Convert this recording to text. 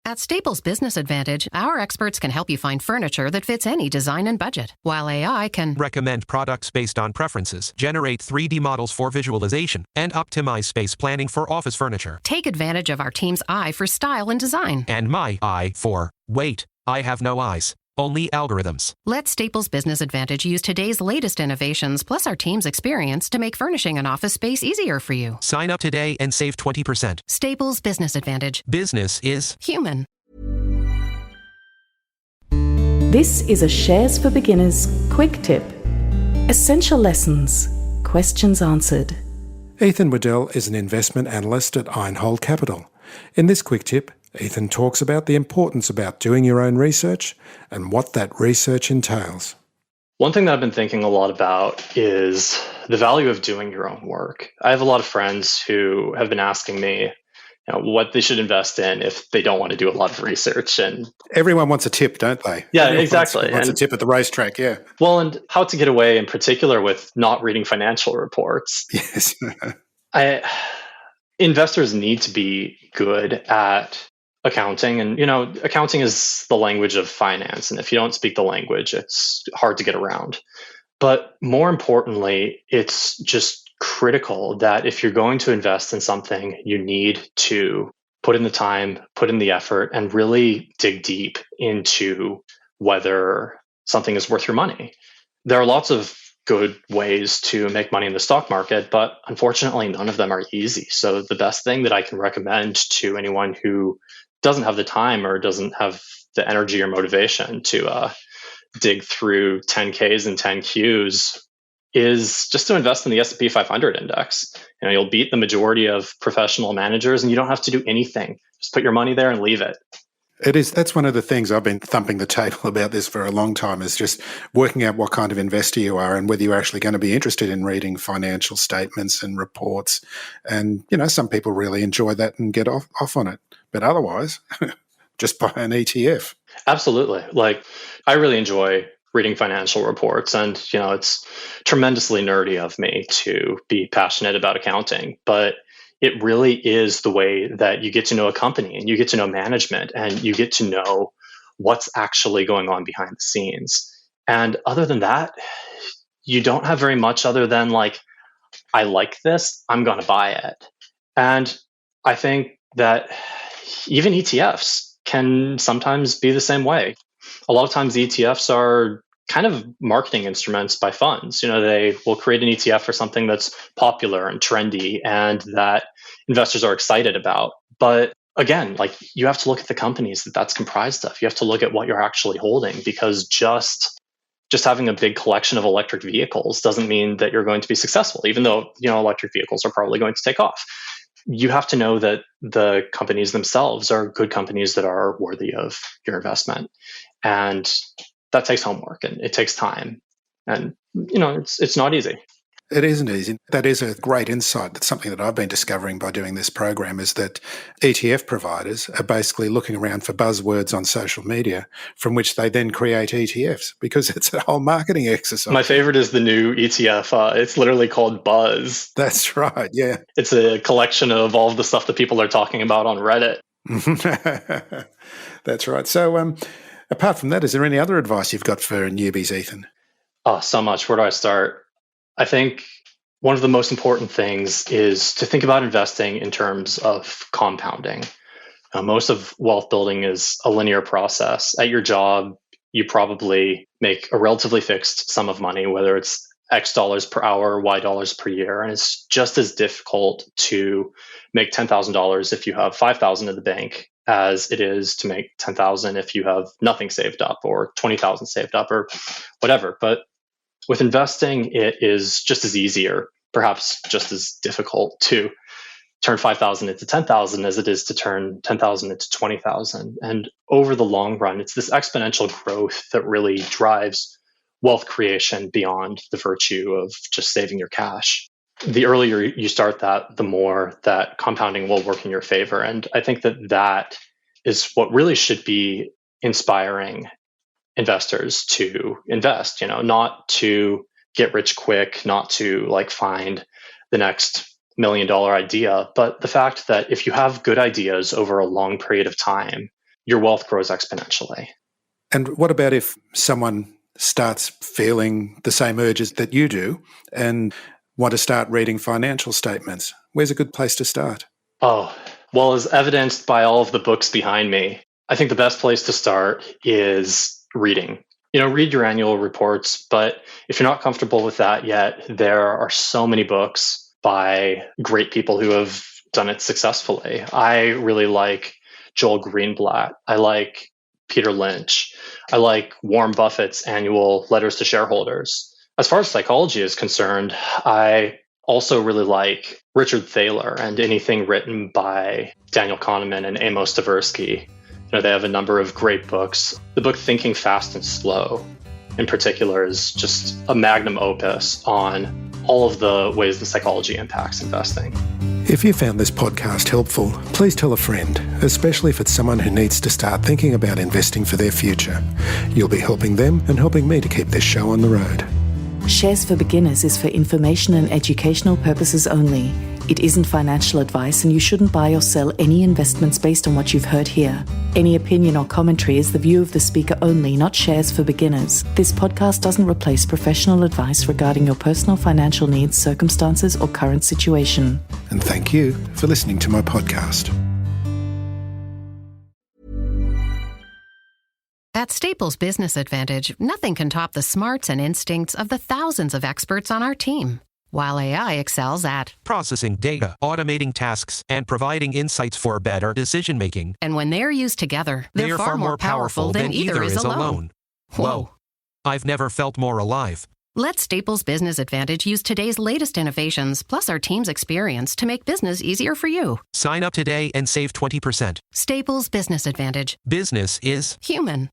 At Staples Business Advantage, our experts can help you find furniture that fits any design and budget, while AI can recommend products based on preferences, generate 3D models for visualization, and optimize space planning for office furniture. take advantage of our team's eye for style and design. And my eye for, wait, I have no eyes, only algorithms. Let Staples Business Advantage use today's latest innovations plus our team's experience to make furnishing an office space easier for you. Sign up today and save 20%. Staples Business Advantage. Business is Human. This is a Shares for Beginners quick tip. Essential lessons. Questions answered. Ethan Waddell is an investment analyst at Einhold Capital. In this quick tip, Ethan talks about the importance about doing your own research and what that research entails. One thing that I've been thinking a lot about is the value of doing your own work. I have a lot of friends who have been asking me, what they should invest in if they don't want to do a lot of research. And everyone wants a tip, don't they? Yeah, everyone exactly. Wants a tip at the racetrack, yeah. Well, and how to get away in particular with not reading financial reports. Yes. Investors need to be good at accounting. And, accounting is the language of finance. And if you don't speak the language, it's hard to get around. But more importantly, it's just critical that if you're going to invest in something, you need to put in the time, put in the effort, and really dig deep into whether something is worth your money. There are lots of good ways to make money in the stock market, but unfortunately, none of them are easy. So the best thing that I can recommend to anyone who doesn't have the time or doesn't have the energy or motivation to dig through 10Ks and 10Qs is just to invest in the S&P 500 index. You'll beat the majority of professional managers and you don't have to do anything. Just put your money there and leave it. That's one of the things I've been thumping the table about this for a long time, is just working out what kind of investor you are and whether you're actually going to be interested in reading financial statements and reports. And, some people really enjoy that and get off on it. But otherwise, just buy an ETF. Absolutely. I really enjoy reading financial reports, and it's tremendously nerdy of me to be passionate about accounting, but it really is the way that you get to know a company and you get to know management and you get to know what's actually going on behind the scenes. And other than that, you don't have very much other than I like this, I'm going to buy it. And I think that even ETFs can sometimes be the same way. A lot of times ETFs are kind of marketing instruments by funds. They will create an ETF for something that's popular and trendy and that investors are excited about. But again, you have to look at the companies that's comprised of. You have to look at what you're actually holding, because just having a big collection of electric vehicles doesn't mean that you're going to be successful, even though, electric vehicles are probably going to take off. You have to know that the companies themselves are good companies that are worthy of your investment. And that takes homework and it takes time. And, it's not easy. It isn't easy. That is a great insight. That's something that I've been discovering by doing this program, is that ETF providers are basically looking around for buzzwords on social media from which they then create ETFs, because it's a whole marketing exercise. My favorite is the new ETF. It's literally called Buzz. That's right, yeah. It's a collection of all of the stuff that people are talking about on Reddit. That's right. So apart from that, is there any other advice you've got for newbies, Ethan? Oh, so much. Where do I start? I think one of the most important things is to think about investing in terms of compounding. Most of wealth building is a linear process. At your job, you probably make a relatively fixed sum of money, whether it's X dollars per hour, Y dollars per year. And it's just as difficult to make $10,000 if you have $5,000 in the bank as it is to make $10,000 if you have nothing saved up, or $20,000 saved up, or whatever. But with investing, it is just as easier, perhaps just as difficult to turn 5,000 into 10,000 as it is to turn 10,000 into 20,000. And over the long run, it's this exponential growth that really drives wealth creation beyond the virtue of just saving your cash. The earlier you start that, the more that compounding will work in your favor. And I think that is what really should be inspiring investors to invest, not to get rich quick, not to find the next $1 million idea, but the fact that if you have good ideas over a long period of time, your wealth grows exponentially. And what about if someone starts feeling the same urges that you do and want to start reading financial statements? Where's a good place to start? Oh, well, as evidenced by all of the books behind me, I think the best place to start is reading. Read your annual reports, but if you're not comfortable with that yet, there are so many books by great people who have done it successfully. I really like Joel Greenblatt. I like Peter Lynch. I like Warren Buffett's annual letters to shareholders. As far as psychology is concerned, I also really like Richard Thaler and anything written by Daniel Kahneman and Amos Tversky. They have a number of great books. The book Thinking Fast and Slow, in particular, is just a magnum opus on all of the ways that psychology impacts investing. If you found this podcast helpful, please tell a friend, especially if it's someone who needs to start thinking about investing for their future. You'll be helping them and helping me to keep this show on the road. Shares for Beginners is for information and educational purposes only. It isn't financial advice, and you shouldn't buy or sell any investments based on what you've heard here. Any opinion or commentary is the view of the speaker only, not Shares for Beginners. This podcast doesn't replace professional advice regarding your personal financial needs, circumstances, or current situation. And thank you for listening to my podcast. At Staples Business Advantage, nothing can top the smarts and instincts of the thousands of experts on our team. While AI excels at processing data, automating tasks, and providing insights for better decision-making. And when they're used together, they're far more powerful than either is alone. Whoa. I've never felt more alive. Let Staples Business Advantage use today's latest innovations, plus our team's experience, to make business easier for you. Sign up today and save 20%. Staples Business Advantage. Business is human.